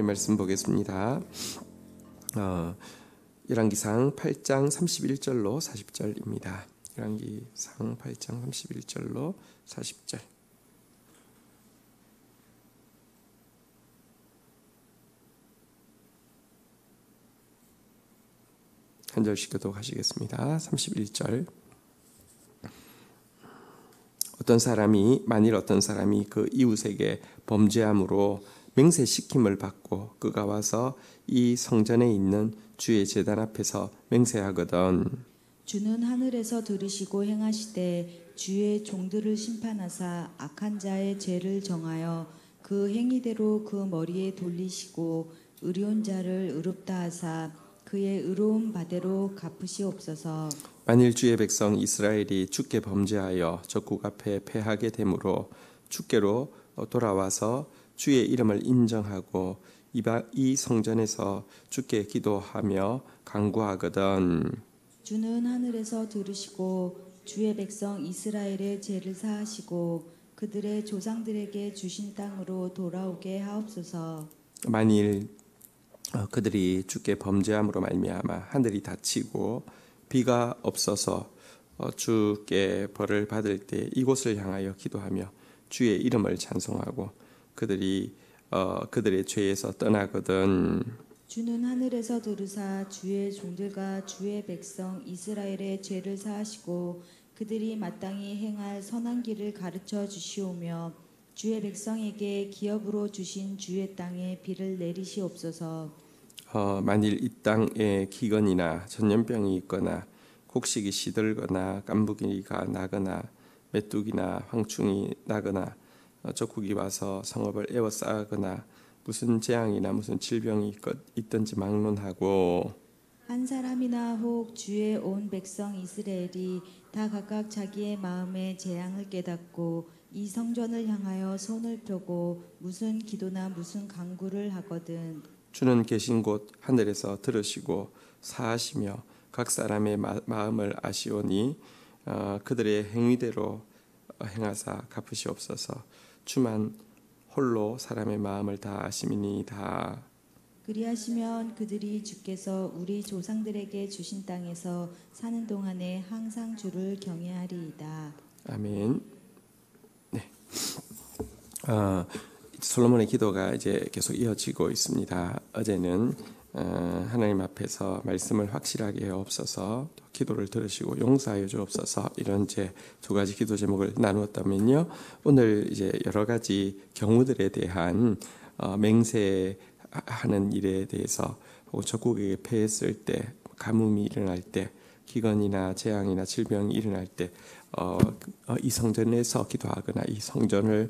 말씀 보겠습니다. 열왕기상 8장 31절로 40절입니다. 열왕기상 8장 31절로 40절. 한 절씩 교독하시겠습니다. 31절. 만일 어떤 사람이 그 이웃에게 범죄함으로 맹세시킴을 받고 그가 와서 이 성전에 있는 주의 제단 앞에서 맹세하거든 주는 하늘에서 들으시고 행하시되 주의 종들을 심판하사 악한 자의 죄를 정하여 그 행위대로 그 머리에 돌리시고 의로운 자를 의롭다 하사 그의 의로운 바대로 갚으시옵소서. 만일 주의 백성 이스라엘이 주께 범죄하여 적국 앞에 패하게 되므로 주께로 돌아와서 주의 이름을 인정하고 이 성전에서 주께 기도하며 간구하거든 주는 하늘에서 들으시고 주의 백성 이스라엘의 죄를 사하시고 그들의 조상들에게 주신 땅으로 돌아오게 하옵소서. 만일 그들이 주께 범죄함으로 말미암아 하늘이 닫히고 비가 없어서 주께 벌을 받을 때 이곳을 향하여 기도하며 주의 이름을 찬송하고 그들의 죄에서 떠나거든 주는 하늘에서 들으사 주의 종들과 주의 백성 이스라엘의 죄를 사하시고 그들이 마땅히 행할 선한 길을 가르쳐 주시오며 주의 백성에게 기업으로 주신 주의 땅에 비를 내리시옵소서. 만일 이 땅에 기근이나 전염병이 있거나 곡식이 시들거나 깐부기가 나거나 메뚜기나 황충이 나거나 적국이 와서 성읍을 에워싸거나 무슨 재앙이나 무슨 질병이 있든지 막론하고 한 사람이나 혹 주의 온 백성 이스라엘이 다 각각 자기의 마음에 재앙을 깨닫고 이 성전을 향하여 손을 펴고 무슨 기도나 무슨 간구를 하거든 주는 계신 곳 하늘에서 들으시고 사하시며 각 사람의 마음을 아시오니 그들의 행위대로 행하사 갚으시옵소서. 주만 홀로 사람의 마음을 다 아심이니이다. 그리하시면 그들이 주께서 우리 조상들에게 주신 땅에서 사는 동안에 항상 주를 경외하리이다. 아멘. 네. 솔로몬의 기도가 이제 계속 이어지고 있습니다. 어제는 하나님 앞에서 말씀을 확실하게 해옵소서, 기도를 들으시고 용서하여 주옵소서 이런 이제 두 가지 기도 제목을 나누었다면요. 오늘 이제 여러 가지 경우들에 대한 맹세하는 일에 대해서 혹은 적국에게 패했을 때, 가뭄이 일어날 때, 기근이나 재앙이나 질병이 일어날 때 이 성전에서 기도하거나 이 성전을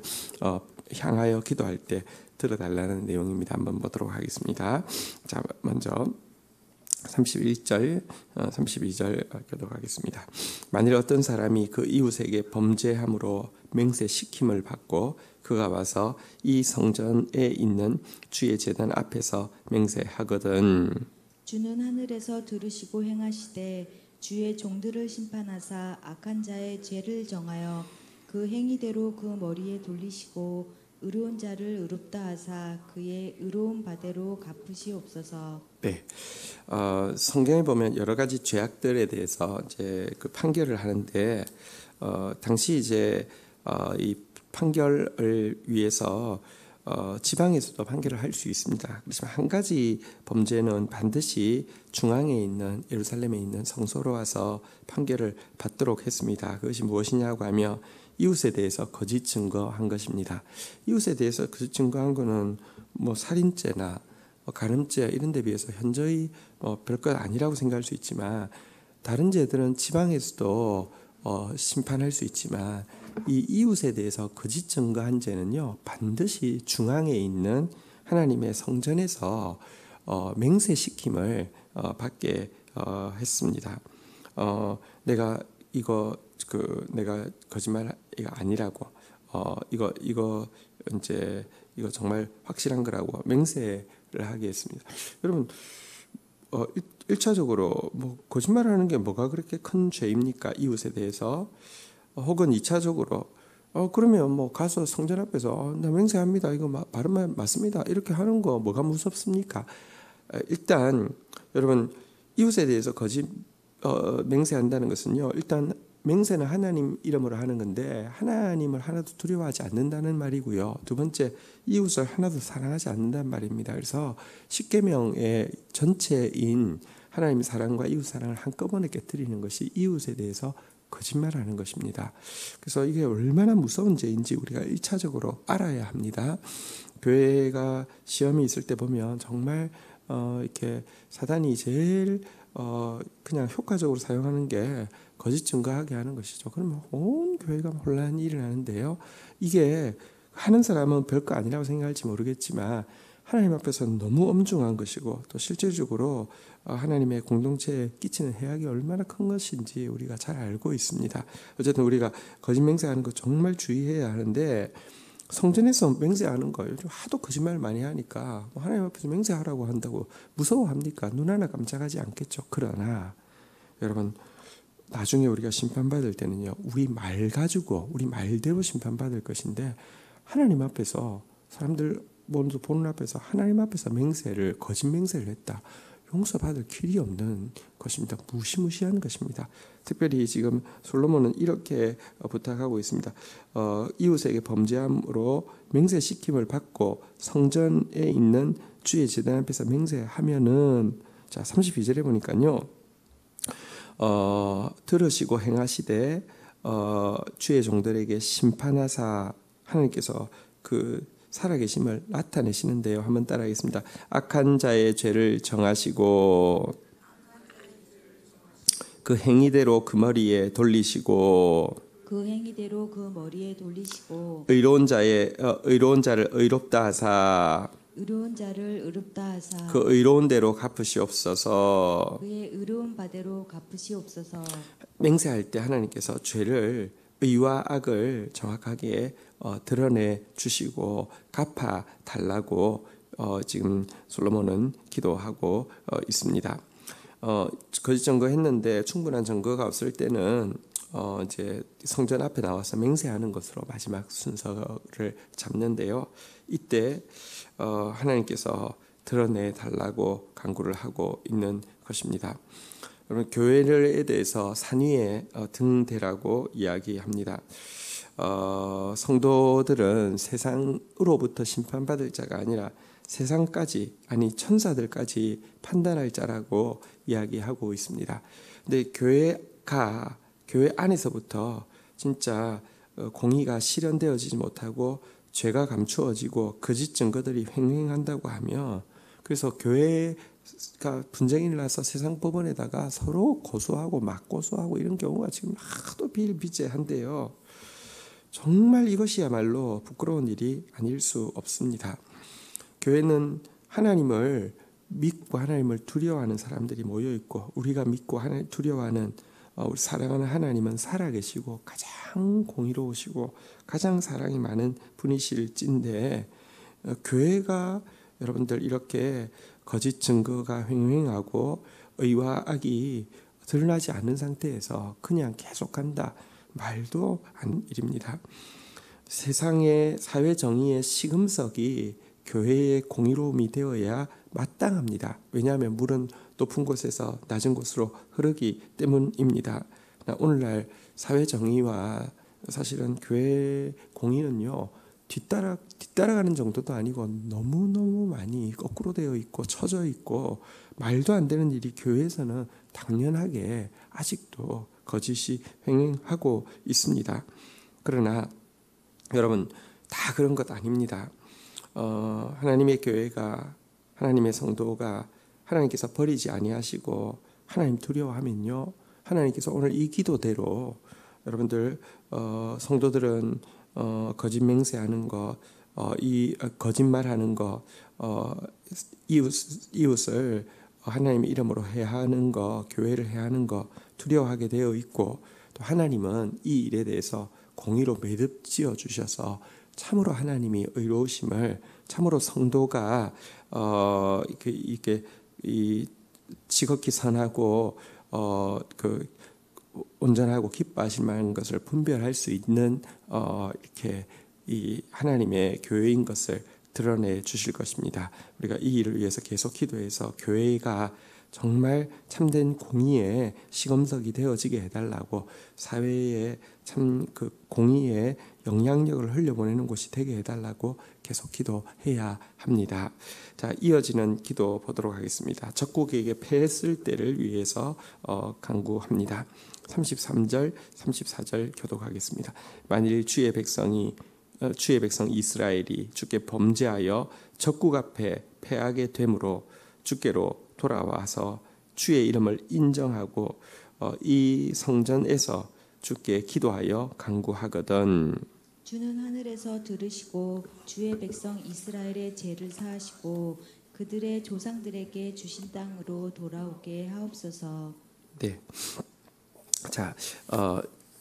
향하여 기도할 때 들어달라는 내용입니다. 한번 보도록 하겠습니다. 자, 먼저 31절, 32절 교독하겠습니다. 만일 어떤 사람이 그 이웃에게 범죄함으로 맹세시킴을 받고 그가 와서 이 성전에 있는 주의 제단 앞에서 맹세하거든 주는 하늘에서 들으시고 행하시되 주의 종들을 심판하사 악한 자의 죄를 정하여 그 행위대로 그 머리에 돌리시고 의로운 자를 의롭다 하사 그의 의로운 바대로 갚으시옵소서. 네, 성경에 보면 여러 가지 죄악들에 대해서 이제 그 판결을 하는데 당시 이제 이 판결을 위해서 지방에서도 판결을 할 수 있습니다. 그렇지만 한 가지 범죄는 반드시 중앙에 있는 예루살렘에 있는 성소로 와서 판결을 받도록 했습니다. 그것이 무엇이냐고 하면 이웃에 대해서 거짓 증거한 것입니다. 이웃에 대해서 거짓 증거한 것은 뭐 살인죄나 간음죄 이런 데 비해서 현저히 별것 아니라고 생각할 수 있지만 다른 죄들은 지방에서도 심판할 수 있지만 이 이웃에 대해서 거짓 증거한 죄는요 반드시 중앙에 있는 하나님의 성전에서 맹세시킴을 받게 했습니다. 내가 거짓말 이거 아니라고 이거 이제 이거 정말 확실한 거라고 맹세를 하게 했습니다. 여러분 1차적으로 뭐 거짓말하는 게 뭐가 그렇게 큰 죄입니까? 이웃에 대해서. 혹은 2차적으로 그러면 뭐 가서 성전 앞에서 나 맹세합니다. 이거 바른 말 맞습니다. 이렇게 하는 거 뭐가 무섭습니까? 일단 여러분 이웃에 대해서 거짓 맹세한다는 것은요. 일단 맹세는 하나님 이름으로 하는 건데 하나님을 하나도 두려워하지 않는다는 말이고요. 두 번째 이웃을 하나도 사랑하지 않는다는 말입니다. 그래서 십계명의 전체인 하나님의 사랑과 이웃 사랑을 한꺼번에 깨뜨리는 것이 이웃에 대해서 거짓말하는 것입니다. 그래서 이게 얼마나 무서운 죄인지 우리가 1차적으로 알아야 합니다. 교회가 시험이 있을 때 보면 정말 이렇게 사단이 제일 그냥 효과적으로 사용하는 게 거짓 증거하게 하는 것이죠. 그러면 온 교회가 혼란이 일어나는데요. 이게 하는 사람은 별거 아니라고 생각할지 모르겠지만 하나님 앞에서는 너무 엄중한 것이고 또 실질적으로 하나님의 공동체에 끼치는 해악이 얼마나 큰 것인지 우리가 잘 알고 있습니다. 어쨌든 우리가 거짓 맹세하는 거 정말 주의해야 하는데 성전에서 맹세하는 거 요즘 하도 거짓말 많이 하니까 하나님 앞에서 맹세하라고 한다고 무서워합니까? 눈 하나 깜짝하지 않겠죠. 그러나 여러분 나중에 우리가 심판받을 때는요. 우리 말 가지고 우리 말대로 심판받을 것인데 하나님 앞에서 사람들 모두 보는 앞에서 하나님 앞에서 맹세를 거짓 맹세를 했다. 용서받을 길이 없는 것입니다. 무시무시한 것입니다. 특별히 지금 솔로몬은 이렇게 부탁하고 있습니다. 이웃에게 범죄함으로 맹세시킴을 받고 성전에 있는 주의 제단 앞에서 맹세하면은 자 32절에 보니까요. 들으시고 행하시되 주의 종들에게 심판하사 하나님께서 그 살아계심을 나타내시는데요. 한번 따라하겠습니다. 악한 자의 죄를 정하시고 그 행위대로 그 머리에 돌리시고 그 행위대로 그 머리에 돌리시고 의로운 자를 의롭다 하사 의로운 자를 의롭다 하사 그 의로운 대로 갚으시옵소서. 그의 의로운 바대로 갚으시옵소서. 맹세할 때 하나님께서 죄를 의와 악을 정확하게 드러내 주시고 갚아 달라고 지금 솔로몬은 기도하고 있습니다. 거짓 증거했는데 충분한 증거가 없을 때는 이제 성전 앞에 나와서 맹세하는 것으로 마지막 순서를 잡는데요. 이때 하나님께서 드러내 달라고 간구를 하고 있는 것입니다. 여러분 교회에 대해서 산 위에 등대라고 이야기합니다. 성도들은 세상으로부터 심판받을 자가 아니라 세상까지 아니 천사들까지 판단할 자라고 이야기하고 있습니다. 근데 교회 안에서부터 진짜 공의가 실현되어지지 못하고 죄가 감추어지고 거짓 증거들이 횡행한다고 하면 그래서 교회가 분쟁이 일어나서 세상 법원에다가 서로 고소하고 맞고소하고 이런 경우가 지금 하도 비일비재한데요. 정말 이것이야말로 부끄러운 일이 아닐 수 없습니다. 교회는 하나님을 믿고 하나님을 두려워하는 사람들이 모여 있고 우리가 믿고 하나님 두려워하는 우리 사랑하는 하나님은 살아계시고 가장 공의로우시고 가장 사랑이 많은 분이실진데 교회가 여러분들 이렇게 거짓 증거가 횡행하고 의와 악이 드러나지 않는 상태에서 그냥 계속한다. 말도 안 일입니다. 세상의 사회 정의의 시금석이 교회의 공의로움이 되어야 마땅합니다. 왜냐하면 물은 높은 곳에서 낮은 곳으로 흐르기 때문입니다. 오늘날 사회 정의와 사실은 교회 공의는요 뒤따라가는 정도도 아니고 너무너무 많이 거꾸로 되어 있고 처져 있고 말도 안 되는 일이 교회에서는 당연하게 아직도 거짓이 횡행하고 있습니다. 그러나 여러분 다 그런 것 아닙니다. 하나님의 교회가 하나님의 성도가 하나님께서 버리지 아니하시고 하나님 두려워하면요 하나님께서 오늘 이 기도대로 여러분들 성도들은 거짓 맹세하는 거, 이 거짓말하는 거, 이웃을 하나님의 이름으로 해야 하는 거, 교회를 해야 하는 거 두려워하게 되어 있고 또 하나님은 이 일에 대해서 공의로 매듭 지어 주셔서 참으로 하나님이 의로우심을 참으로 성도가 이렇게 이 지극히 선하고 그 온전하고 기뻐하실 만한 것을 분별할 수 있는 이렇게 이 하나님의 교회인 것을 드러내 주실 것입니다. 우리가 이 일을 위해서 계속 기도해서 교회가 정말 참된 공의의 시금석이 되어지게 해달라고, 사회에 참 그 공의의 영향력을 흘려보내는 곳이 되게 해달라고 계속 기도해야 합니다. 자, 이어지는 기도 보도록 하겠습니다. 적국에게 패했을 때를 위해서 간구합니다. 33절, 34절 교독하겠습니다. 만일 주의 백성 이스라엘이 주께 범죄하여 적국 앞에 패하게 되므로 주께로 돌아와서 주의 이름을 인정하고 이 성전에서 주께 기도하여 간구하거든. 주는 하늘에서 들으시고 주의 백성 이스라엘의 죄를 사하시고 그들의 조상들에게 주신 땅으로 돌아오게 하옵소서. 네. 자,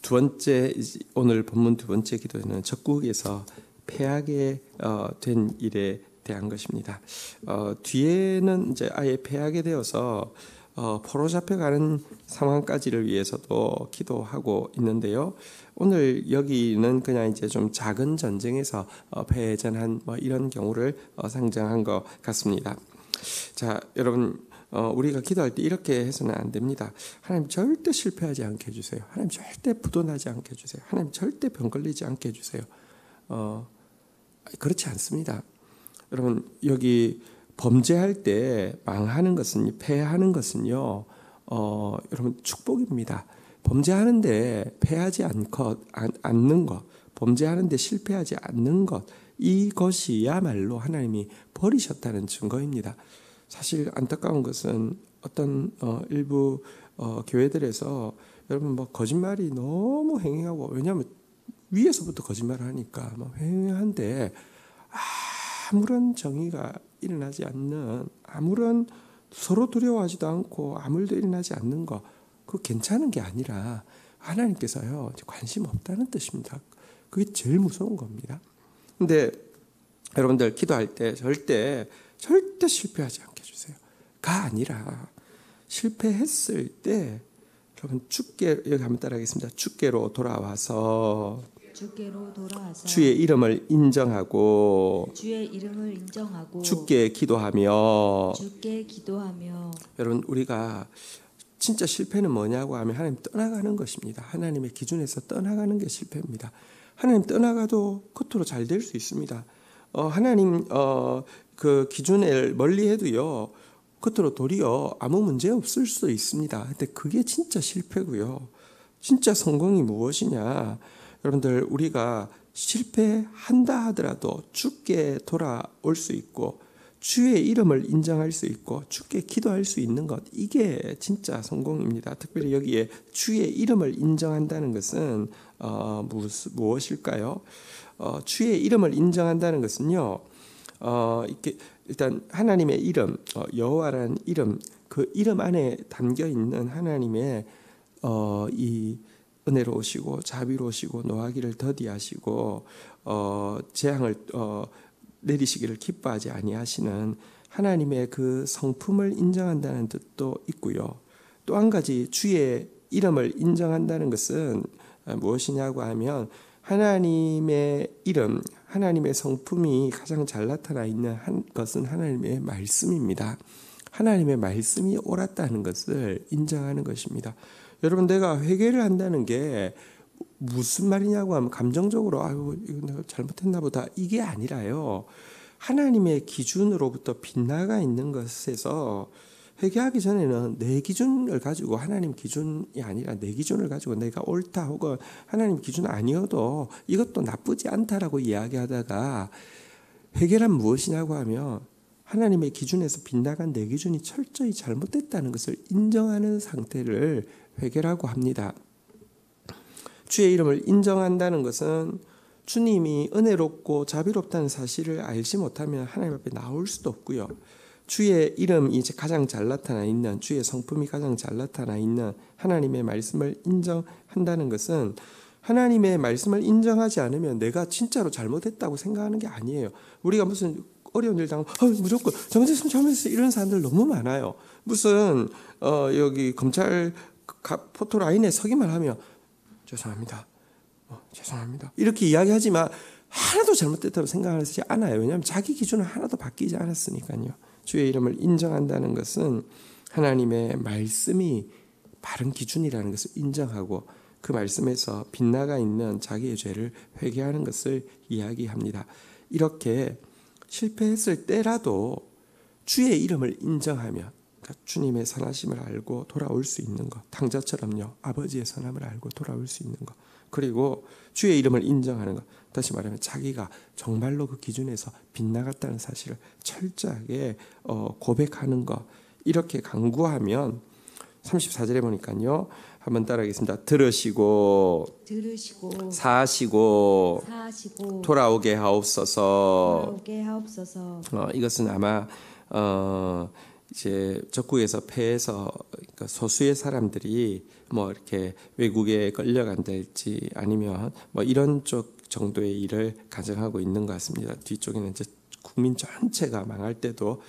두 번째, 오늘 본문 두 번째 기도는 적국에서 패하게 된 일에 대한 것입니다. 뒤에는 이제 아예 패하게 되어서 포로 잡혀가는 상황까지를 위해서도 기도하고 있는데요. 오늘 여기는 그냥 이제 좀 작은 전쟁에서 패전한 이런 경우를 상정한 것 같습니다. 자, 여러분, 우리가 기도할 때 이렇게 해서는 안 됩니다. 하나님 절대 실패하지 않게 해주세요. 하나님 절대 부도나지 않게 해주세요. 하나님 절대 병 걸리지 않게 해주세요. 그렇지 않습니다. 여러분, 여기 범죄할 때 망하는 것은, 패하는 것은요, 여러분 축복입니다. 범죄하는데 패하지 않는 것, 범죄하는데 실패하지 않는 것, 이것이야말로 하나님이 버리셨다는 증거입니다. 사실 안타까운 것은 어떤 일부 교회들에서 여러분 거짓말이 너무 횡행하고, 왜냐하면 위에서부터 거짓말을 하니까 횡행한데 아무런 정의가 일어나지 않는, 아무런 서로 두려워하지도 않고 아무 일도 일어나지 않는 거, 그거 괜찮은 게 아니라 하나님께서요 관심 없다는 뜻입니다. 그게 제일 무서운 겁니다. 근데 여러분들 기도할 때 절대 실패하지 않게 해주세요. 가 아니라 실패했을 때 여러분 주께, 여기 한번 따라하겠습니다. 주께로 돌아와서 주의 이름을 인정하고 주께 기도하며 여러분, 우리가 진짜 실패는 뭐냐고 하면 하나님 떠나가는 것입니다. 하나님의 기준에서 떠나가는 게 실패입니다. 하나님 떠나가도 겉으로 잘 될 수 있습니다. 하나님 그 기준을 멀리해도요 겉으로 도리어 아무 문제 없을 수도 있습니다. 근데 그게 진짜 실패고요. 진짜 성공이 무엇이냐? 여러분들, 우리가 실패한다 하더라도 주께 돌아올 수 있고 주의 이름을 인정할 수 있고 주께 기도할 수 있는 것, 이게 진짜 성공입니다. 특별히 여기에 주의 이름을 인정한다는 것은 무엇일까요? 주의 이름을 인정한다는 것은요, 이렇게 일단 하나님의 이름, 여호와라는 이름, 그 이름 안에 담겨 있는 하나님의 이 은혜로우시고 자비로우시고 노하기를 더디하시고 재앙을 내리시기를 기뻐하지 아니하시는 하나님의 그 성품을 인정한다는 뜻도 있고요. 또 한 가지 주의 이름을 인정한다는 것은 무엇이냐고 하면 하나님의 이름, 하나님의 성품이 가장 잘 나타나 있는 것은 하나님의 말씀입니다. 하나님의 말씀이 옳았다는 것을 인정하는 것입니다. 여러분, 내가 회개를 한다는 게 무슨 말이냐고 하면 감정적으로 아유 이거 내가 잘못했나 보다, 이게 아니라요. 하나님의 기준으로부터 빗나가 있는 것에서 회개하기 전에는 내 기준을 가지고, 하나님 기준이 아니라 내 기준을 가지고 내가 옳다 혹은 하나님 기준 아니어도 이것도 나쁘지 않다라고 이야기하다가, 회개란 무엇이냐고 하면 하나님의 기준에서 빗나간 내 기준이 철저히 잘못됐다는 것을 인정하는 상태를 회개라고 합니다. 주의 이름을 인정한다는 것은 주님이 은혜롭고 자비롭다는 사실을 알지 못하면 하나님 앞에 나올 수도 없고요. 주의 이름이 가장 잘 나타나 있는, 주의 성품이 가장 잘 나타나 있는 하나님의 말씀을 인정한다는 것은, 하나님의 말씀을 인정하지 않으면 내가 진짜로 잘못했다고 생각하는 게 아니에요. 우리가 무슨 어려운 일 당하면 무조건 잘못했으면 이런 사람들 너무 많아요. 무슨 여기 검찰 포토 라인에 서기만 하면 죄송합니다. 죄송합니다. 이렇게 이야기하지만 하나도 잘못됐다고 생각하지 않아요. 왜냐하면 자기 기준은 하나도 바뀌지 않았으니까요. 주의 이름을 인정한다는 것은 하나님의 말씀이 바른 기준이라는 것을 인정하고 그 말씀에서 빗나가 있는 자기의 죄를 회개하는 것을 이야기합니다. 이렇게 실패했을 때라도 주의 이름을 인정하면, 그러니까 주님의 선하심을 알고 돌아올 수 있는 것, 탕자처럼요 아버지의 선함을 알고 돌아올 수 있는 것, 그리고 주의 이름을 인정하는 것, 다시 말하면 자기가 정말로 그 기준에서 빗나갔다는 사실을 철저하게 고백하는 것, 이렇게 강구하면 34절에 보니까요, 한번 따라하겠습니다. 들으시고 사하시고 돌아오게 하옵소서. 이것은 아마 이제 적국에서 패해서 그러니까 소수의 사람들이 뭐 이렇게 외국에 끌려간달지 아니면 뭐 이런 쪽 정도의 일을 가정하고 있는 것 같습니다. 뒤쪽에는 이제 국민 전체가 망할 때도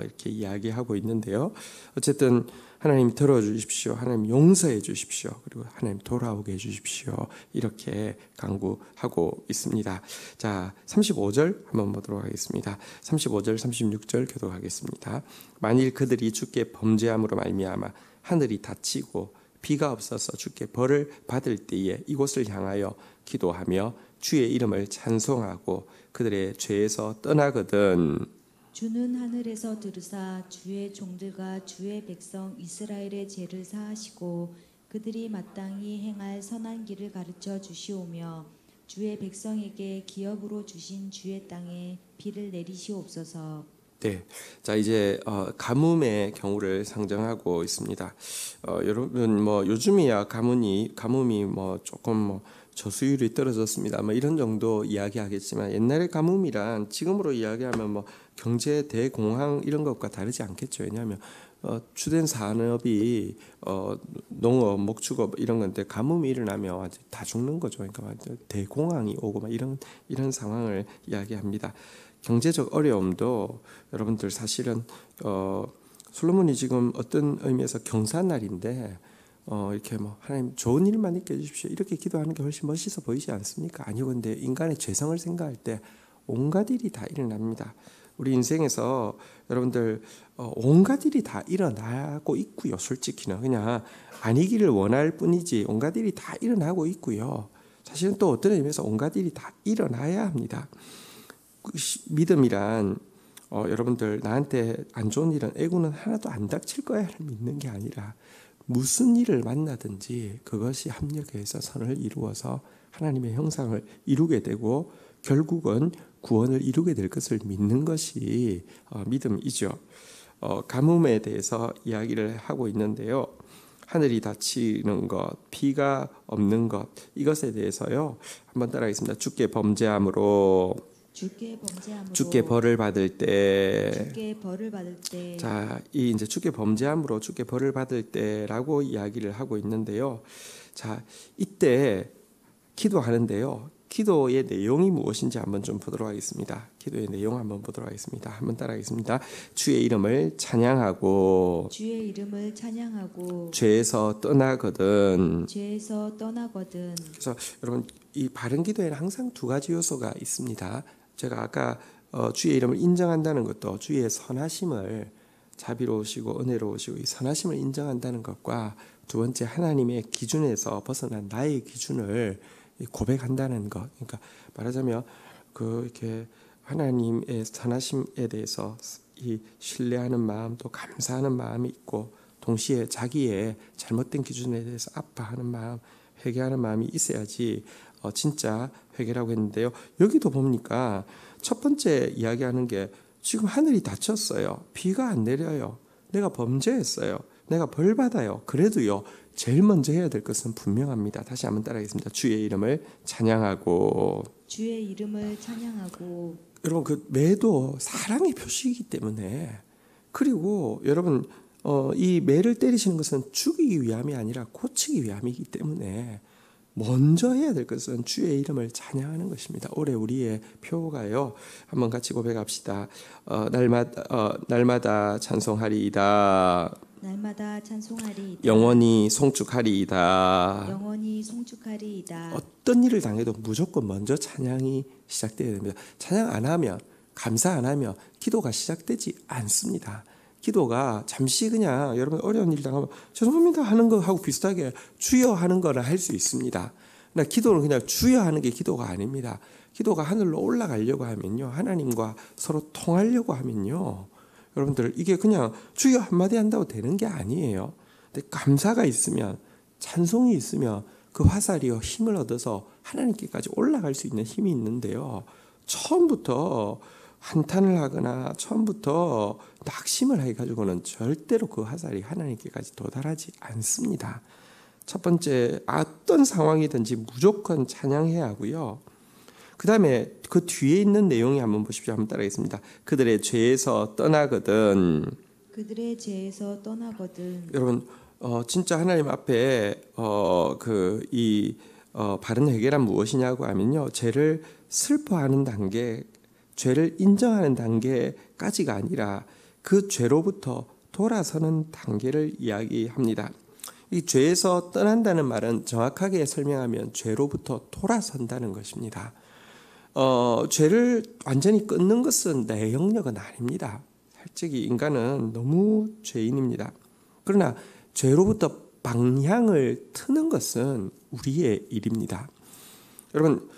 이렇게 이야기하고 있는데요. 어쨌든 하나님 들어주십시오. 하나님 용서해 주십시오. 그리고 하나님 돌아오게 해주십시오. 이렇게 간구하고 있습니다. 자, 35절 한번 보도록 하겠습니다. 35절, 36절 교독하겠습니다. 만일 그들이 주께 범죄함으로 말미암아 하늘이 닫히고 비가 없어서 주께 벌을 받을 때에 이곳을 향하여 기도하며 주의 이름을 찬송하고 그들의 죄에서 떠나거든. 주는 하늘에서 들으사 주의 종들과 주의 백성 이스라엘의 죄를 사하시고 그들이 마땅히 행할 선한 길을 가르쳐 주시오며 주의 백성에게 기업으로 주신 주의 땅에 비를 내리시옵소서. 네, 자 이제 가뭄의 경우를 상정하고 있습니다. 여러분 뭐 요즘이야 가뭄이 뭐 조금 뭐 저수율이 떨어졌습니다. 뭐 이런 정도 이야기하겠지만 옛날의 가뭄이란 지금으로 이야기하면 뭐 경제 대공황 이런 것과 다르지 않겠죠. 왜냐하면 주된 산업이 농업, 목축업 이런 건데 가뭄이 일어나면 다 죽는 거죠. 그러니까 대공황이 오고 막 이런 상황을 이야기합니다. 경제적 어려움도 여러분들 사실은 솔로몬이 지금 어떤 의미에서 경사날인데 이렇게 뭐 하나님 좋은 일만 있게 해주십시오 이렇게 기도하는 게 훨씬 멋있어 보이지 않습니까? 아니요, 근데 인간의 죄성을 생각할 때 온갖 일이 다 일어납니다. 우리 인생에서 여러분들 온갖 일이 다 일어나고 있고요. 솔직히는 그냥 아니기를 원할 뿐이지 온갖 일이 다 일어나고 있고요. 사실은 또 어떤 의미에서 온갖 일이 다 일어나야 합니다. 믿음이란 여러분들 나한테 안 좋은 일은 애구는 하나도 안 닥칠 거야를 믿는 게 아니라 무슨 일을 만나든지 그것이 합력해서 선을 이루어서 하나님의 형상을 이루게 되고 결국은 구원을 이루게 될 것을 믿는 것이 믿음이죠. 가뭄에 대해서 이야기를 하고 있는데요. 하늘이 닫히는 것, 비가 없는 것, 이것에 대해서요. 한번 따라하겠습니다. 주께 범죄함으로 주께 벌을 받을 때, 자, 이 이제 주께 범죄함으로 주께 벌을 받을 때라고 이야기를 하고 있는데요. 자, 이때 기도하는데요. 기도의 내용이 무엇인지 한번 좀 보도록 하겠습니다. 기도의 내용 한번 보도록 하겠습니다. 한번 따라하겠습니다. 주의 이름을 찬양하고 죄에서 떠나거든. 그래서 여러분 이 바른 기도에는 항상 두 가지 요소가 있습니다. 제가 아까 주의 이름을 인정한다는 것도 주의 선하심을 자비로우시고 은혜로우시고 이 선하심을 인정한다는 것과 두 번째 하나님의 기준에서 벗어난 나의 기준을 고백한다는 것. 그러니까 말하자면 이렇게 하나님의 선하심에 대해서 이 신뢰하는 마음 또 감사하는 마음이 있고 동시에 자기의 잘못된 기준에 대해서 아파하는 마음, 회개하는 마음이 있어야지 진짜 회개라고 했는데요. 여기도 보니까 첫 번째 이야기하는 게 지금 하늘이 닫혔어요. 비가 안 내려요. 내가 범죄했어요. 내가 벌 받아요. 그래도요. 제일 먼저 해야 될 것은 분명합니다. 다시 한번 따라하겠습니다. 주의 이름을 찬양하고. 여러분 그 매도 사랑의 표시이기 때문에 그리고 여러분 이 매를 때리시는 것은 죽이기 위함이 아니라 고치기 위함이기 때문에 먼저 해야 될 것은 주의 이름을 찬양하는 것입니다. 올해 우리의 표가요. 한번 같이 고백합시다. 날마다 찬송하리이다. 날마다 찬송하리이다. 영원히 송축하리이다. 영원히 송축하리이다. 어떤 일을 당해도 무조건 먼저 찬양이 시작돼야 됩니다. 찬양 안 하면, 감사 안 하면 기도가 시작되지 않습니다. 기도가 잠시 그냥 여러분 어려운 일 당하면 죄송합니다 하는 거하고 비슷하게 주여 하는 거를 할 수 있습니다. 그러나 기도는 그냥 주여 하는 게 기도가 아닙니다. 기도가 하늘로 올라가려고 하면요, 하나님과 서로 통하려고 하면요, 여러분들 이게 그냥 주여 한마디 한다고 되는 게 아니에요. 근데 감사가 있으면, 찬송이 있으면 그 화살이요 힘을 얻어서 하나님께까지 올라갈 수 있는 힘이 있는데요, 처음부터 한탄을 하거나 처음부터 낙심을 해가지고는 절대로 그 화살이 하나님께까지 도달하지 않습니다. 첫 번째, 어떤 상황이든지 무조건 찬양해야 하고요. 그 다음에 그 뒤에 있는 내용이 한번 보십시오. 한번 따라하겠습니다. 그들의 죄에서 떠나거든. 그들의 죄에서 떠나거든. 여러분, 진짜 하나님 앞에 바른 해결은 무엇이냐고 하면요, 죄를 슬퍼하는 단계, 죄를 인정하는 단계까지가 아니라 그 죄로부터 돌아서는 단계를 이야기합니다. 이 죄에서 떠난다는 말은 정확하게 설명하면 죄로부터 돌아선다는 것입니다. 죄를 완전히 끊는 것은 내 영역은 아닙니다. 솔직히 인간은 너무 죄인입니다. 그러나 죄로부터 방향을 트는 것은 우리의 일입니다. 여러분,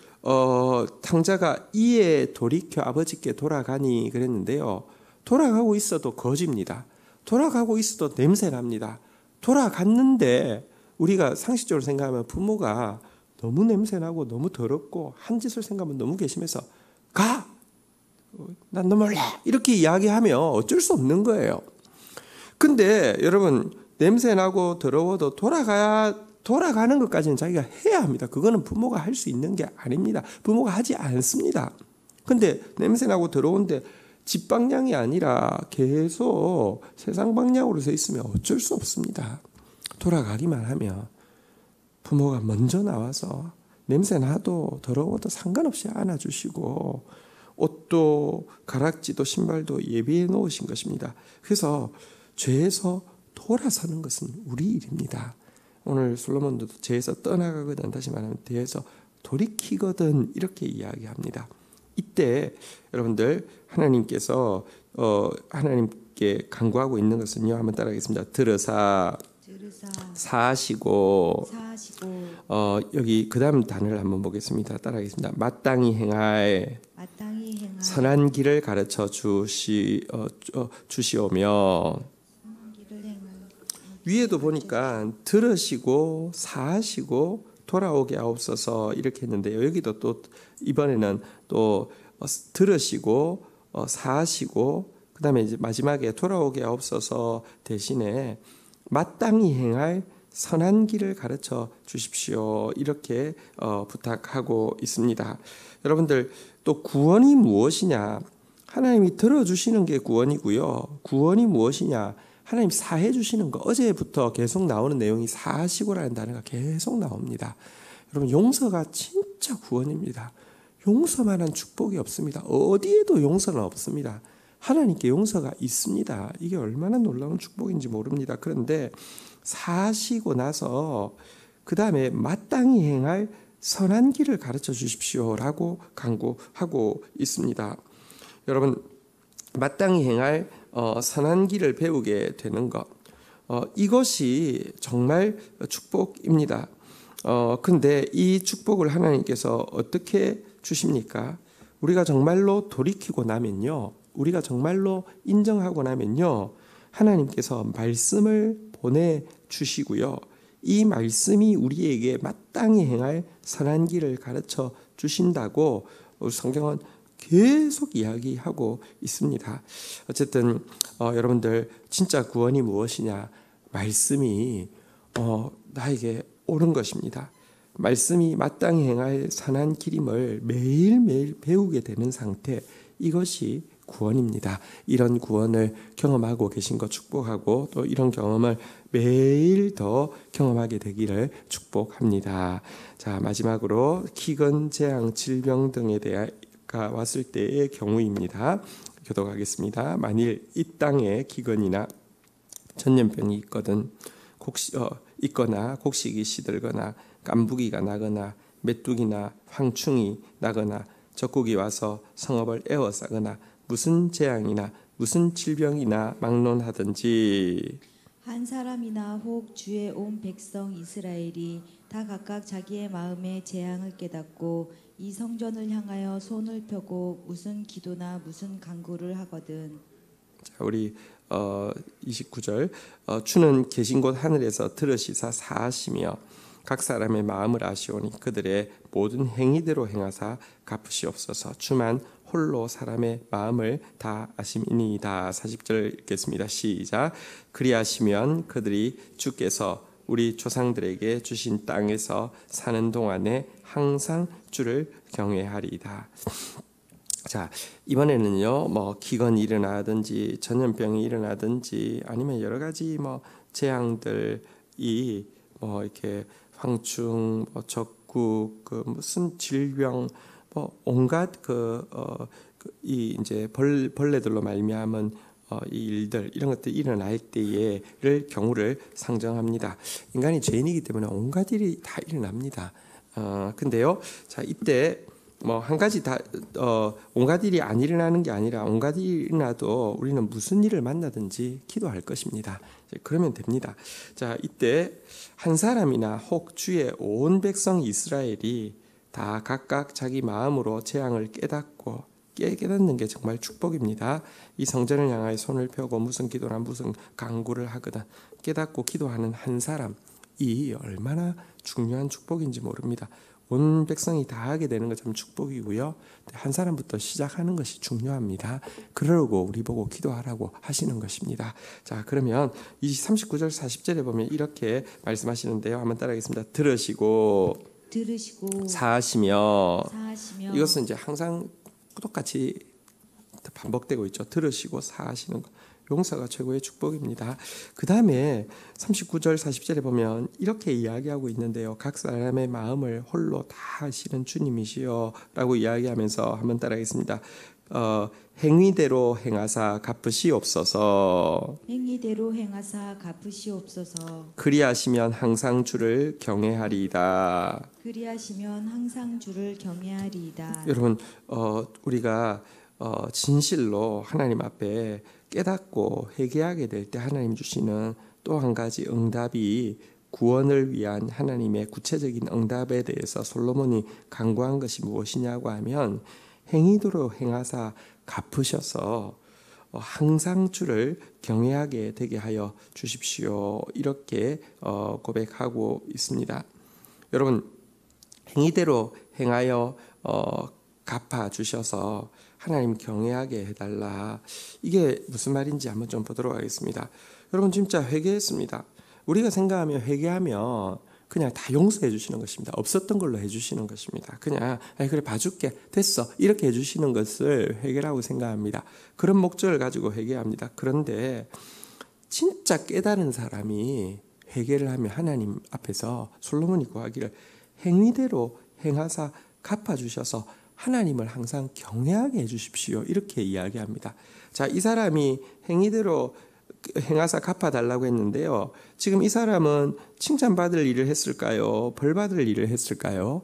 탕자가 이에 돌이켜 아버지께 돌아가니 그랬는데요, 돌아가고 있어도 거지입니다. 돌아가고 있어도 냄새납니다. 돌아갔는데 우리가 상식적으로 생각하면 부모가 너무 냄새나고 너무 더럽고 한 짓을 생각하면 너무 괘씸해서 가! 난 너 몰라! 이렇게 이야기하면 어쩔 수 없는 거예요. 근데 여러분, 냄새나고 더러워도 돌아가는 것까지는 자기가 해야 합니다. 그거는 부모가 할 수 있는 게 아닙니다. 부모가 하지 않습니다. 근데 냄새나고 더러운데 집 방향이 아니라 계속 세상 방향으로 서 있으면 어쩔 수 없습니다. 돌아가기만 하면 부모가 먼저 나와서 냄새나도 더러워도 상관없이 안아주시고 옷도 가락지도 신발도 예비해 놓으신 것입니다. 그래서 죄에서 돌아서는 것은 우리 일입니다. 오늘 솔로몬도 죄에서 떠나가거든, 다시 말하면 죄에서 돌이키거든, 이렇게 이야기합니다. 이때 여러분들 하나님께서 하나님께 간구하고 있는 것은요, 한번 따라하겠습니다. 들으사 사하시고 여기 그 다음 단어를 한번 보겠습니다. 따라하겠습니다. 마땅히 행할 선한 길을 가르쳐 주시오며. 위에도 보니까 들으시고 사하시고 돌아오게 하옵소서 이렇게 했는데요, 여기도 또 이번에는 또 들으시고 사하시고 그 다음에 이제 마지막에 돌아오게 하옵소서 대신에 마땅히 행할 선한 길을 가르쳐 주십시오 이렇게 부탁하고 있습니다. 여러분들, 또 구원이 무엇이냐? 하나님이 들어주시는 게 구원이고요. 구원이 무엇이냐? 하나님 사해 주시는 거. 어제부터 계속 나오는 내용이 사하시고라는 단어가 계속 나옵니다. 여러분, 용서가 진짜 구원입니다. 용서만한 축복이 없습니다. 어디에도 용서는 없습니다. 하나님께 용서가 있습니다. 이게 얼마나 놀라운 축복인지 모릅니다. 그런데 사하시고 나서 그 다음에 마땅히 행할 선한 길을 가르쳐 주십시오라고 간구하고 있습니다. 여러분, 마땅히 행할 선한 길을 배우게 되는 것, 이것이 정말 축복입니다. 근데 이 축복을 하나님께서 어떻게 주십니까? 우리가 정말로 돌이키고 나면요, 우리가 정말로 인정하고 나면요, 하나님께서 말씀을 보내주시고요, 이 말씀이 우리에게 마땅히 행할 선한 길을 가르쳐 주신다고 성경은 계속 이야기하고 있습니다. 어쨌든 여러분들, 진짜 구원이 무엇이냐? 말씀이 나에게 옳은 것입니다. 말씀이 마땅히 행할 선한 길임을 매일매일 배우게 되는 상태, 이것이 구원입니다. 이런 구원을 경험하고 계신 것 축복하고, 또 이런 경험을 매일 더 경험하게 되기를 축복합니다. 자, 마지막으로 기근, 재앙, 질병 등에 대해가 왔을 때의 경우입니다. 교독하겠습니다. 만일 이 땅에 기근이나 전염병이 있거나 곡식이 시들거나 깐부기가 나거나 메뚜기나 황충이 나거나 적국이 와서 성읍을 에워싸거나 무슨 재앙이나 무슨 질병이나 막론하든지 한 사람이나 혹 주의 온 백성 이스라엘이 다 각각 자기의 마음의 재앙을 깨닫고 이 성전을 향하여 손을 펴고 무슨 기도나 무슨 간구를 하거든. 자, 우리 29절 주는 계신 곳 하늘에서 들으시사 사하시며 각 사람의 마음을 아시오니 그들의 모든 행위대로 행하사 갚으시옵소서. 주만 홀로 사람의 마음을 다 아심이니이다. 40절 읽겠습니다. 시작. 그리하시면 그들이 주께서 우리 조상들에게 주신 땅에서 사는 동안에 항상 주를 경외하리이다. 자, 이번에는요, 기근이 일어나든지 전염병이 일어나든지 아니면 여러 가지 재앙들이 이렇게 황충, 적국, 무슨 질병, 온갖 이 이제 벌레들로 말미암은 이 일들 이런 것들이 일어날 때에를 경우를 상정합니다. 인간이 죄인이기 때문에 온갖 일이 다 일어납니다. 근데요, 자 이때 한 가지 다 온갖 일이 안 일어나는 게 아니라 온갖 일이 일어나도 우리는 무슨 일을 만나든지 기도할 것입니다. 그러면 됩니다. 자 이때 한 사람이나 혹 주의 온 백성 이스라엘이 다 각각 자기 마음으로 재앙을 깨닫고 깨닫는 게 정말 축복입니다. 이 성전을 향하여 손을 펴고 무슨 기도나 무슨 간구를 하거든 깨닫고 기도하는 한 사람이 얼마나 중요한 축복인지 모릅니다. 온 백성이 다 하게 되는 것 참 축복이고요. 한 사람부터 시작하는 것이 중요합니다. 그러고 우리 보고 기도하라고 하시는 것입니다. 자, 그러면 이 39절 40절에 보면 이렇게 말씀하시는데요. 한번 따라하겠습니다. 들으시고 사하시며 이것은 이제 항상 똑같이 반복되고 있죠. 들으시고 사하시는 것. 용서가 최고의 축복입니다. 그 다음에 39절 40절에 보면 이렇게 이야기하고 있는데요. 각 사람의 마음을 홀로 다 아시는 주님이시여 라고 이야기하면서 한번 따라하겠습니다. 행위대로 행하사 갚으시옵소서. 행위대로 행하사 갚으시옵소서. 그리하시면 항상 주를 경외하리이다. 그리하시면 항상 주를 경외하리이다. 여러분 우리가 진실로 하나님 앞에 깨닫고 회개하게 될 때 하나님 주시는 또 한 가지 응답이 구원을 위한 하나님의 구체적인 응답에 대해서 솔로몬이 간구한 것이 무엇이냐고 하면 행위대로 행하사 갚으셔서 항상 주를 경외하게 되게 하여 주십시오. 이렇게 고백하고 있습니다. 여러분 행위대로 행하여 갚아주셔서 하나님 경외하게 해달라. 이게 무슨 말인지 한번 좀 보도록 하겠습니다. 여러분 진짜 회개했습니다. 우리가 생각하면 회개하면 그냥 다 용서해 주시는 것입니다. 없었던 걸로 해주시는 것입니다. 그냥 그래 봐줄게 됐어 이렇게 해주시는 것을 회개라고 생각합니다. 그런 목적을 가지고 회개합니다. 그런데 진짜 깨달은 사람이 회개를 하면 하나님 앞에서 솔로몬이 구하기를 행위대로 행하사 갚아주셔서 하나님을 항상 경외하게 해주십시오. 이렇게 이야기합니다. 자, 이 사람이 행위대로 행하사 갚아달라고 했는데요. 지금 이 사람은 칭찬받을 일을 했을까요? 벌받을 일을 했을까요?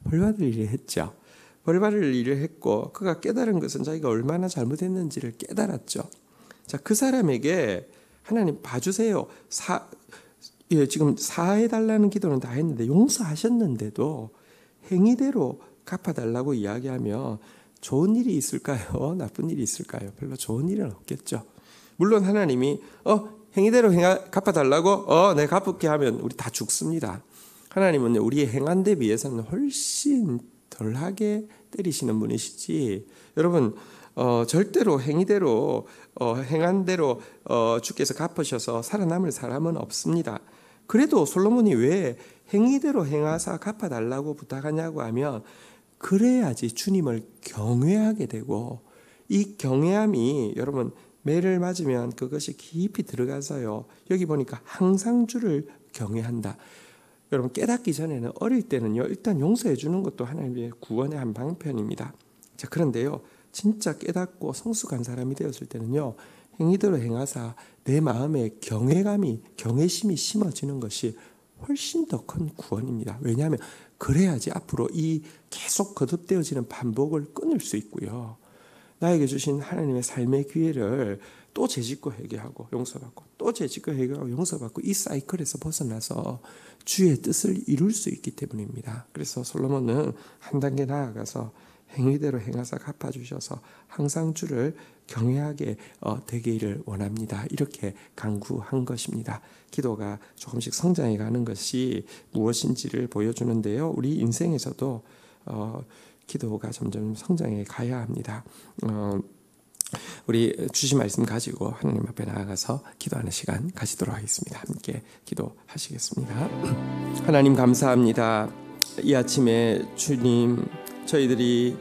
벌받을 일을 했죠. 벌받을 일을 했고 그가 깨달은 것은 자기가 얼마나 잘못했는지를 깨달았죠. 자, 그 사람에게 하나님 봐주세요. 지금 사해달라는 기도는 다 했는데 용서하셨는데도 행위대로 갚아달라고 이야기하면 좋은 일이 있을까요? 나쁜 일이 있을까요? 별로 좋은 일은 없겠죠. 물론 하나님이 행위대로 갚아달라고 내가 갚을게 하면 우리 다 죽습니다. 하나님은 우리의 행한 데 비해서는 훨씬 덜하게 때리시는 분이시지. 여러분 절대로 행위대로 행한 대로 주께서 갚으셔서 살아남을 사람은 없습니다. 그래도 솔로몬이 왜 행위대로 행하사 갚아달라고 부탁하냐고 하면 그래야지 주님을 경외하게 되고 이 경외함이 여러분 매를 맞으면 그것이 깊이 들어가서요. 여기 보니까 항상 주를 경외한다. 여러분 깨닫기 전에는 어릴 때는요. 일단 용서해 주는 것도 하나님의 구원의 한 방편입니다. 자, 그런데요. 진짜 깨닫고 성숙한 사람이 되었을 때는요. 행위대로 행하사 내 마음에 경외심이 심어지는 것이 훨씬 더 큰 구원입니다. 왜냐하면 그래야지 앞으로 이 계속 거듭되어지는 반복을 끊을 수 있고요. 나에게 주신 하나님의 삶의 기회를 또 재짓고 회개하고 용서받고 또 재짓고 회개하고 용서받고 이 사이클에서 벗어나서 주의 뜻을 이룰 수 있기 때문입니다. 그래서 솔로몬은 한 단계 나아가서 행위대로 행하사 갚아주셔서 항상 주를 경외하게 되기를 원합니다. 이렇게 간구한 것입니다. 기도가 조금씩 성장해 가는 것이 무엇인지를 보여주는데요. 우리 인생에서도 기도가 점점 성장해 가야 합니다. 우리 주신 말씀 가지고 하나님 앞에 나아가서 기도하는 시간 가지도록 하겠습니다. 함께 기도하시겠습니다. 하나님 감사합니다. 이 아침에 주님, 저희들이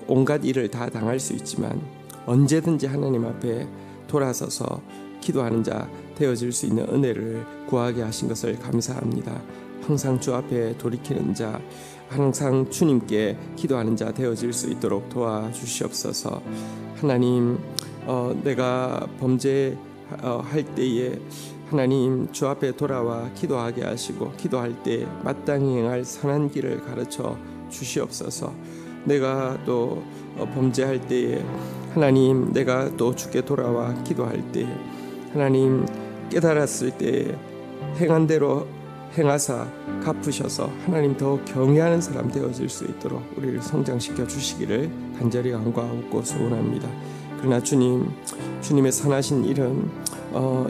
온갖 일을 다 당할 수 있지만 언제든지 하나님 앞에 돌아서서 기도하는 자 되어질 수 있는 은혜를 구하게 하신 것을 감사합니다. 항상 주 앞에 돌이키는 자, 항상 주님께 기도하는 자 되어질 수 있도록 도와주시옵소서. 하나님, 내가 범죄할 때에 하나님 주 앞에 돌아와 기도하게 하시고 기도할 때 마땅히 행할 선한 길을 가르쳐 주시옵소서. 내가 또 범죄할 때에 하나님, 내가 또 주께 돌아와 기도할 때 하나님, 깨달았을 때 행한 대로 행하사 갚으셔서 하나님 더 경외하는 사람 되어질 수 있도록 우리를 성장시켜 주시기를 간절히 간구하고 소원합니다. 그러나 주님의 선하신 일은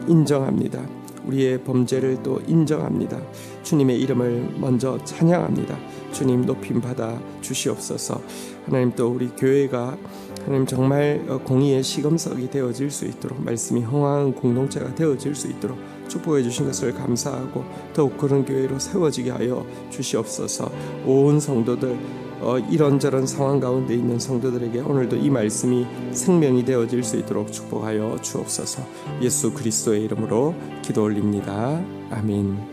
인정합니다. 우리의 범죄를 또 인정합니다. 주님의 이름을 먼저 찬양합니다. 주님 높임 받아 주시옵소서. 하나님, 또 우리 교회가 하나님 정말 공의의 시금석이 되어질 수 있도록, 말씀이 흥황한 공동체가 되어질 수 있도록 축복해 주신 것을 감사하고 더욱 그런 교회로 세워지게 하여 주시옵소서. 온 성도들, 이런저런 상황 가운데 있는 성도들에게 오늘도 이 말씀이 생명이 되어질 수 있도록 축복하여 주옵소서. 예수 그리스도의 이름으로 기도 올립니다. 아멘.